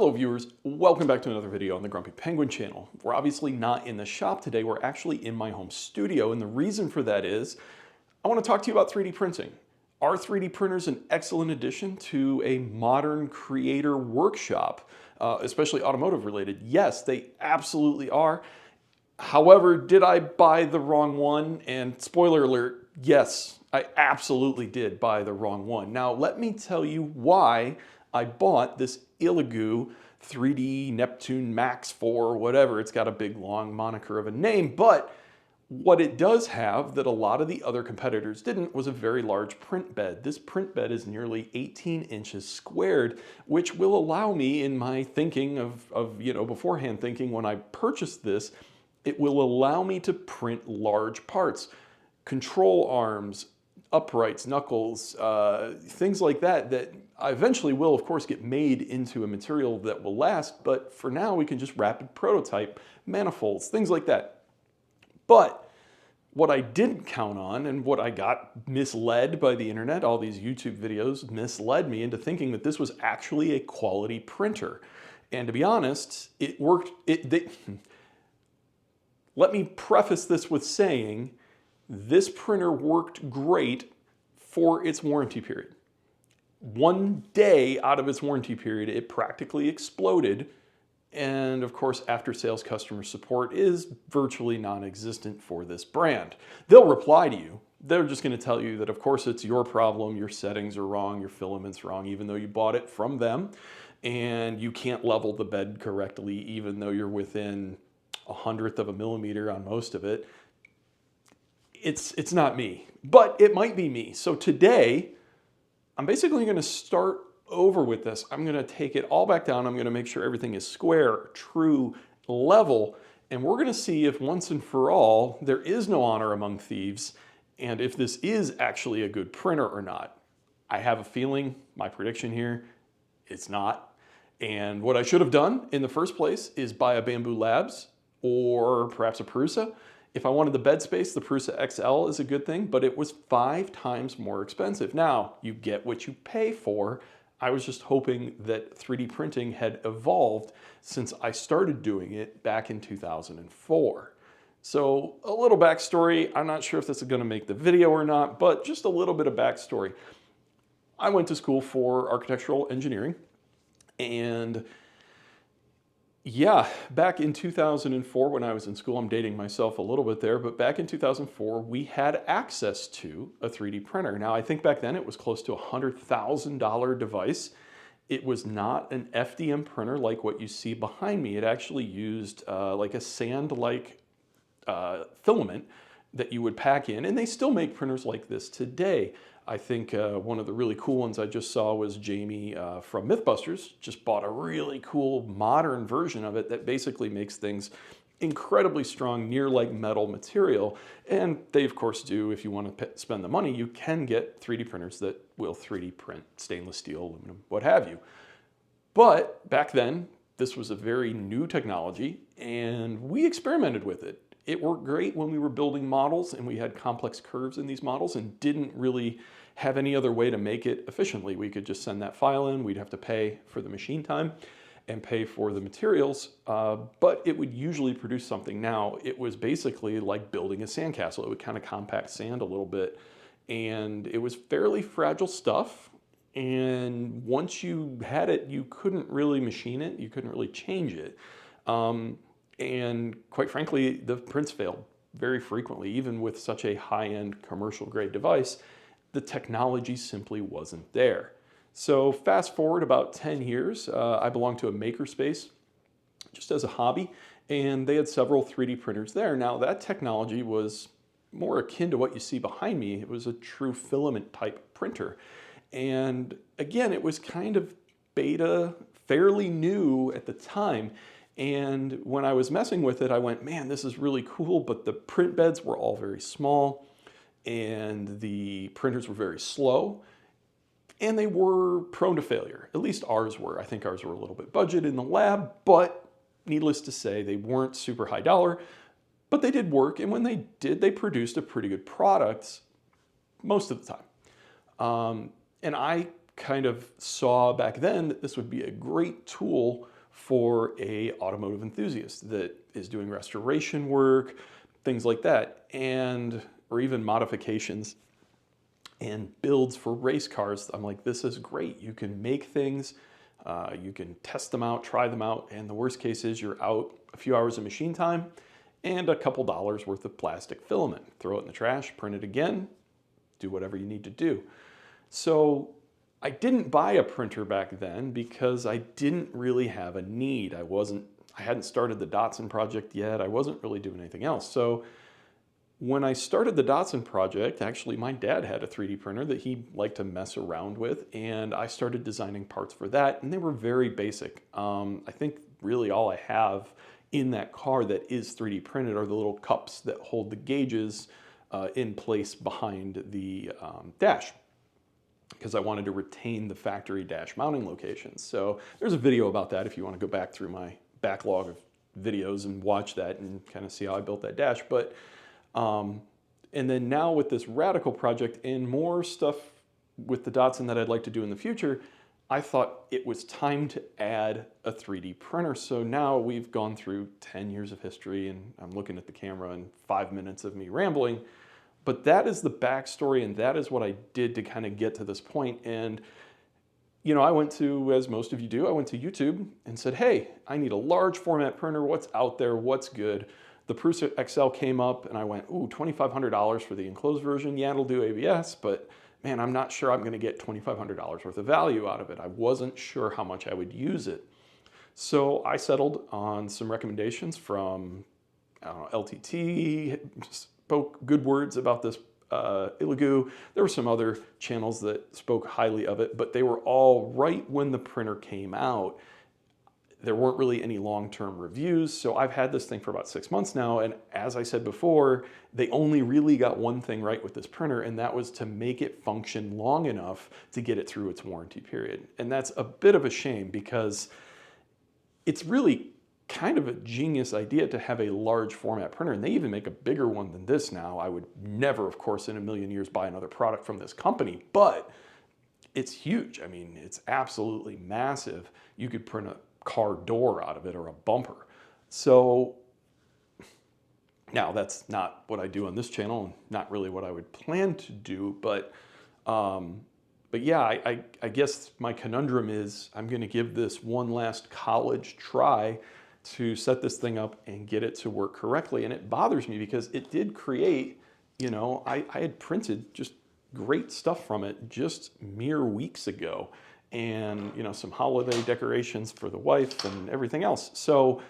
Hello viewers, welcome back to another video on the Grumpy Penguin channel. We're obviously not in the shop today, we're actually in my home studio, and the reason for that is I want to talk to you about 3D printing. Are 3D printers an excellent addition to a modern creator workshop, especially automotive related? Yes, they absolutely are. However, did I buy the wrong one? And spoiler alert, yes, I absolutely did buy the wrong one. Now let me tell you why I bought this Elegoo 3D Neptune Max 4, whatever. It's got a big long moniker of a name, but what it does have that a lot of the other competitors didn't was a very large print bed. This print bed is nearly 18 inches squared, which will allow me in my thinking of beforehand thinking when I purchased this, it will allow me to print large parts, control arms, uprights, knuckles, things like that, that eventually will, of course, get made into a material that will last, but for now we can just rapid prototype manifolds, things like that. But what I didn't count on and what I got misled by the internet, all these YouTube videos misled me into thinking that this was actually a quality printer. And to be honest, it worked. Let me preface this with saying this printer worked great for its warranty period. One day out of its warranty period, it practically exploded. And of course, after sales customer support is virtually non-existent for this brand. They'll reply to you. They're just going to tell you that, of course, it's your problem. Your settings are wrong. Your filament's wrong, even though you bought it from them. And you can't level the bed correctly, even though you're within 1/100th of a millimeter on most of it. It's not me, but it might be me. So today, I'm basically going to start over with this. I'm going to take it all back down. I'm going to make sure everything is square, true, level, and we're going to see if once and for all there is no honor among thieves and if this is actually a good printer or not. I have a feeling, my prediction here, it's not. And what I should have done in the first place is buy a Bamboo Labs or perhaps a Prusa. If I wanted the bed space, the Prusa XL is a good thing, but it was 5 times more expensive. Now, you get what you pay for. I was just hoping that 3D printing had evolved since I started doing it back in 2004. So a little backstory. I'm not sure if this is going to make the video or not, but just a little bit of backstory. I went to school for architectural engineering, and yeah, back in 2004 when I was in school, I'm dating myself a little bit there, but back in 2004, we had access to a 3D printer. Now, I think back then it was close to a $100,000 device. It was not an FDM printer like what you see behind me. It actually used like a sand-like filament that you would pack in, and they still make printers like this today. I think one of the really cool ones I just saw was Jamie from Mythbusters just bought a really cool modern version of it that basically makes things incredibly strong, near like metal material. And they of course do, if you want to spend the money, you can get 3D printers that will 3D print stainless steel, aluminum, what have you. But back then, this was a very new technology and we experimented with it. It worked great when we were building models and we had complex curves in these models and didn't really have any other way to make it efficiently. We could just send that file in, we'd have to pay for the machine time and pay for the materials, but it would usually produce something. Now, it was basically like building a sandcastle. It would kind of compact sand a little bit, and it was fairly fragile stuff. And once you had it, you couldn't really machine it, you couldn't really change it. And quite frankly, the prints failed very frequently. Even with such a high-end commercial grade device, the technology simply wasn't there. So fast forward about 10 years, I belonged to a makerspace just as a hobby, and they had several 3D printers there. Now that technology was more akin to what you see behind me. It was a true filament type printer. And again, it was kind of beta, fairly new at the time. And when I was messing with it, I went, man, this is really cool, but the print beds were all very small and the printers were very slow and they were prone to failure. At least ours were. I think ours were a little bit budget in the lab, but needless to say, they weren't super high dollar, but they did work. And when they did, they produced a pretty good product most of the time. And I kind of saw back then that this would be a great tool for a automotive enthusiast that is doing restoration work, things like that, or even modifications and builds for race cars. I'm like, this is great. You can make things, you can test them out, try them out, and the worst case is you're out a few hours of machine time and a couple dollars worth of plastic filament. Throw it in the trash, print it again, do whatever you need to do. So I didn't buy a printer back then because I didn't really have a need. I hadn't started the Datsun project yet. I wasn't really doing anything else. So when I started the Datsun project, actually my dad had a 3D printer that he liked to mess around with, and I started designing parts for that, and they were very basic. I think really all I have in that car that is 3D printed are the little cups that hold the gauges in place behind the dash, because I wanted to retain the factory dash mounting locations. So there's a video about that if you want to go back through my backlog of videos and watch that and kind of see how I built that dash. But and then now with this radical project and more stuff with the Datsun that I'd like to do in the future, I thought it was time to add a 3D printer. So now we've gone through 10 years of history, and I'm looking at the camera and 5 minutes of me rambling. But that is the backstory, and that is what I did to kind of get to this point. And, you know, I went to, as most of you do, I went to YouTube and said, hey, I need a large format printer. What's out there? What's good? The Prusa XL came up, and I went, ooh, $2,500 for the enclosed version. Yeah, it'll do ABS, but man, I'm not sure I'm going to get $2,500 worth of value out of it. I wasn't sure how much I would use it. So I settled on some recommendations from, I don't know, LTT, spoke good words about this Elegoo. There were some other channels that spoke highly of it, but they were all right when the printer came out. There weren't really any long-term reviews, so I've had this thing for about 6 months now, and as I said before, they only really got one thing right with this printer, and that was to make it function long enough to get it through its warranty period. And that's a bit of a shame because it's really kind of a genius idea to have a large format printer, and they even make a bigger one than this now. I would never, of course, in a million years buy another product from this company, but it's huge. I mean, it's absolutely massive. You could print a car door out of it or a bumper. So now that's not what I do on this channel and not really what I would plan to do, but yeah, I guess my conundrum is I'm going to give this one last college try to set this thing up and get it to work correctly. And it bothers me because it did create, you know, I had printed just great stuff from it just mere weeks ago. And, you know, some holiday decorations for the wife and everything else. So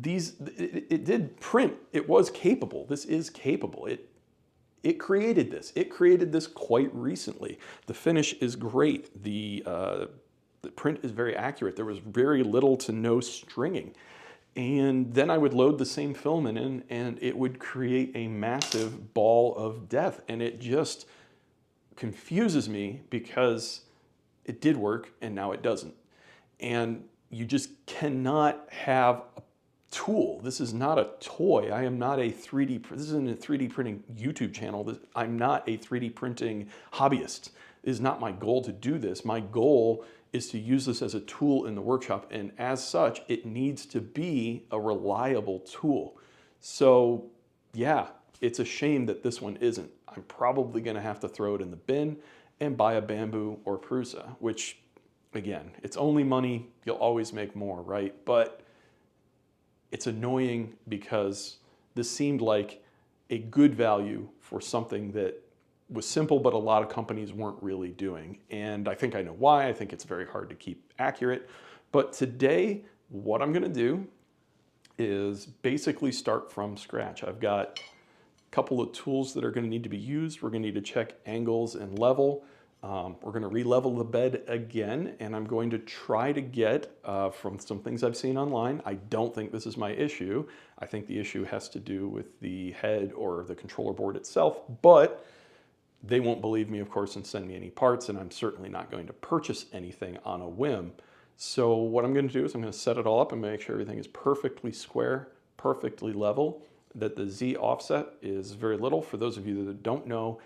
it did print. It was capable. This is capable. It created this. It created this quite recently. The finish is great. The print is very accurate. There was very little to no stringing. And then I would load the same filament in and it would create a massive ball of death. And it just confuses me because it did work and now it doesn't. And you just cannot have a tool. This is not a toy. I am not a 3D, this isn't a 3D printing YouTube channel. I'm not a 3D printing hobbyist. It is not my goal to do this. My goal is to use this as a tool in the workshop, and as such, it needs to be a reliable tool. So yeah, it's a shame that this one isn't. I'm probably gonna have to throw it in the bin and buy a Bamboo or Prusa, which again, it's only money, you'll always make more, right? But it's annoying because this seemed like a good value for something that was simple, but a lot of companies weren't really doing. And I think I know why. I think it's very hard to keep accurate. But today, what I'm gonna do is basically start from scratch. I've got a couple of tools that are gonna need to be used. We're gonna need to check angles and level. We're gonna re-level the bed again, and I'm going to try to get, from some things I've seen online, I don't think this is my issue. I think the issue has to do with the head or the controller board itself, but they won't believe me, of course, and send me any parts, and I'm certainly not going to purchase anything on a whim. So what I'm going to do is I'm going to set it all up and make sure everything is perfectly square, perfectly level, that the Z offset is very little. For those of you that don't know,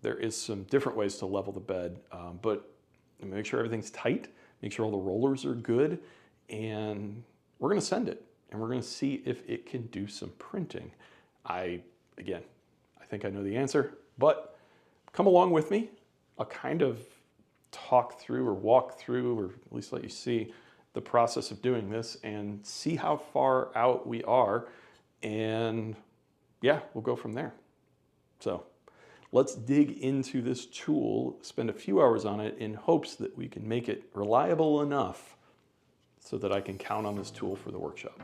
there is some different ways to level the bed, but make sure everything's tight, make sure all the rollers are good, and we're gonna send it, and we're gonna see if it can do some printing. Again, I think I know the answer, but come along with me. I'll kind of talk through or walk through, or at least let you see the process of doing this and see how far out we are. And yeah, we'll go from there. So let's dig into this tool, spend a few hours on it in hopes that we can make it reliable enough so that I can count on this tool for the workshop.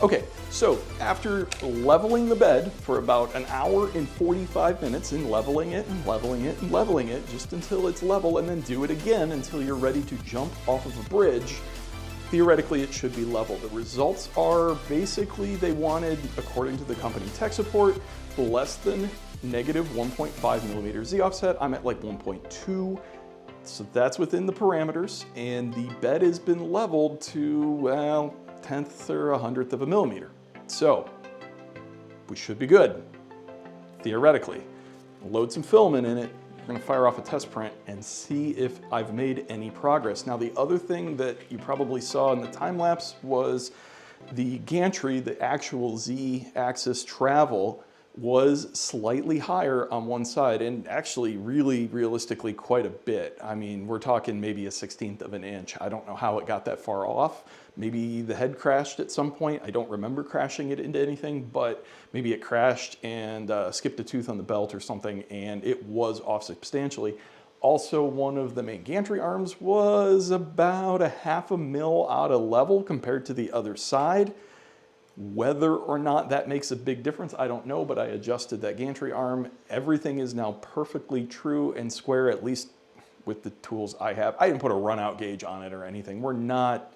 Okay, so after leveling the bed for about an hour and 45 minutes and leveling it and leveling it and leveling it just until it's level, and then do it again until you're ready to jump off of a bridge, theoretically it should be level. The results are basically they wanted, according to the company tech support, less than negative 1.5 millimeter Z offset. I'm at like 1.2. So that's within the parameters, and the bed has been leveled to, well, 1/10 or 100th of a millimeter. So we should be good, theoretically. Load some filament in it. We're gonna fire off a test print and see if I've made any progress. Now, the other thing that you probably saw in the time lapse was the gantry, the actual Z-axis travel, was slightly higher on one side, and actually really realistically quite a bit. I mean, we're talking maybe a 1/16 of an inch. I don't know how it got that far off. Maybe the head crashed at some point. I don't remember crashing it into anything, but maybe it crashed and skipped a tooth on the belt or something, and it was off substantially. Also, one of the main gantry arms was about a 1/2 mil out of level compared to the other side. Whether or not that makes a big difference, I don't know, but I adjusted that gantry arm. Everything is now perfectly true and square, at least with the tools I have. I didn't put a run out gauge on it or anything. We're not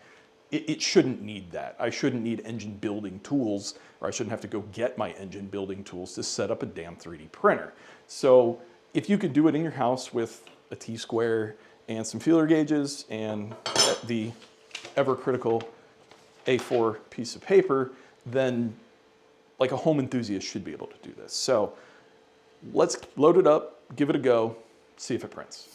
it shouldn't need that. I shouldn't need engine building tools, or I shouldn't have to go get my engine building tools to set up a damn 3D printer. So if you could do it in your house with a T-square and some feeler gauges and the ever critical A4 piece of paper, then like a home enthusiast should be able to do this. So let's load it up, give it a go, see if it prints.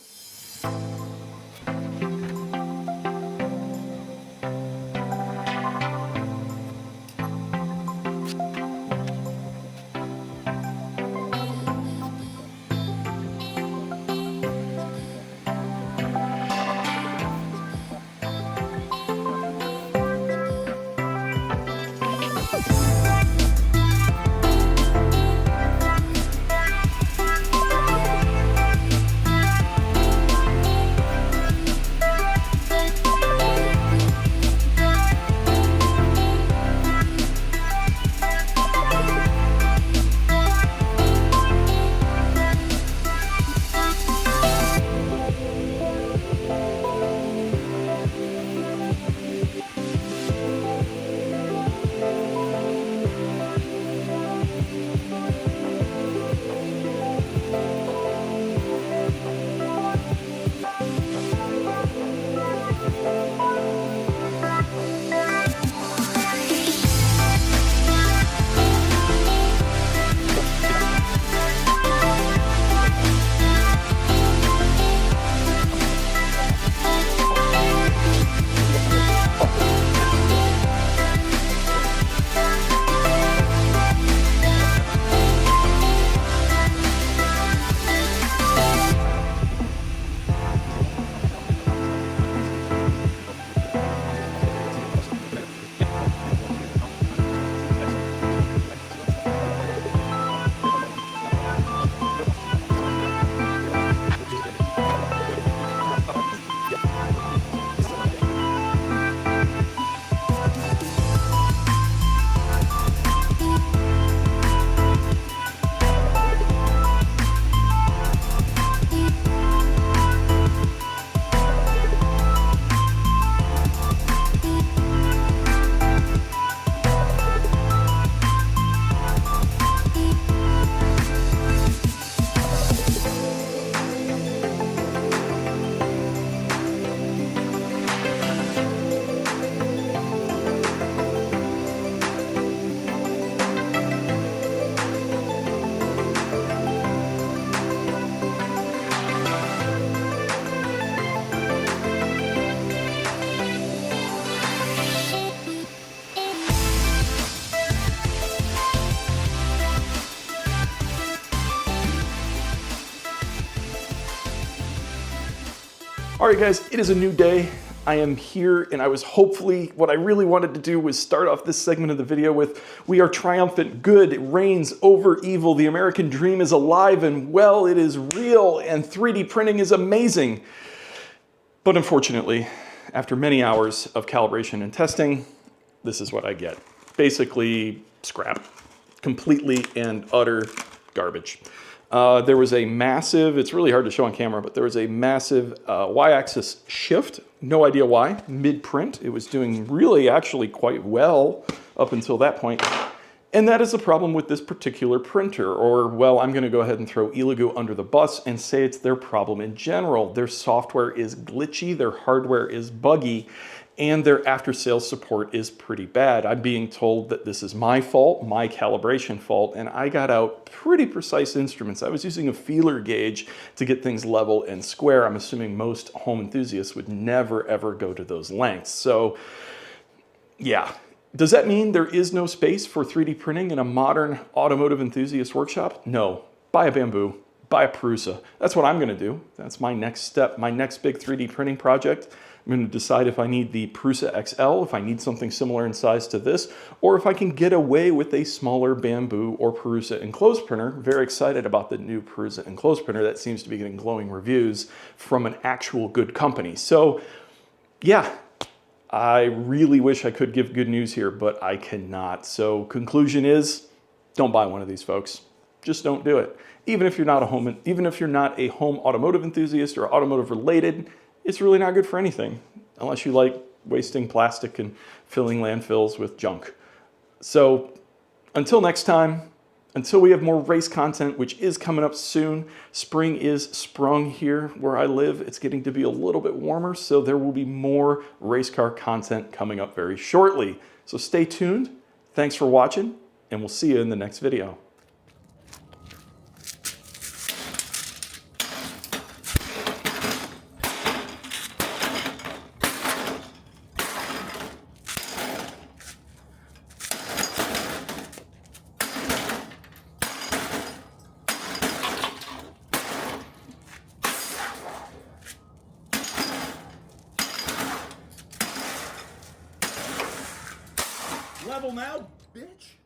All right, guys, it is a new day. I am here, and I was hopefully, what I really wanted to do was start off this segment of the video with, we are triumphant, good reigns over evil, the American dream is alive and well, it is real, and 3D printing is amazing. But unfortunately, after many hours of calibration and testing, this is what I get. Basically, scrap. Completely and utter garbage. There was a massive, it's really hard to show on camera, but there was a massive y-axis shift. No idea why, mid-print. It was doing really actually quite well up until that point. And that is the problem with this particular printer, or, well, I'm gonna go ahead and throw Elegoo under the bus and say it's their problem in general. Their software is glitchy, their hardware is buggy, and their after-sales support is pretty bad. I'm being told that this is my fault, my calibration fault, and I got out pretty precise instruments. I was using a feeler gauge to get things level and square. I'm assuming most home enthusiasts would never, ever go to those lengths. So, yeah. Does that mean there is no space for 3D printing in a modern automotive enthusiast workshop? No. Buy a Bamboo, buy a Prusa. That's what I'm gonna do. That's my next step, my next big 3D printing project. I'm going to decide if I need the Prusa XL, if I need something similar in size to this, or if I can get away with a smaller Bamboo or Prusa enclosed printer. Very excited about the new Prusa enclosed printer that seems to be getting glowing reviews from an actual good company. So yeah, I really wish I could give good news here, but I cannot. So conclusion is, don't buy one of these, folks. Just don't do it. Even if you're not a home automotive enthusiast or automotive related, it's really not good for anything unless you like wasting plastic and filling landfills with junk. So until next time, until we have more race content, which is coming up soon, spring is sprung here where I live. It's getting to be a little bit warmer, so there will be more race car content coming up very shortly. So stay tuned. Thanks for watching, and we'll see you in the next video. Level now, bitch!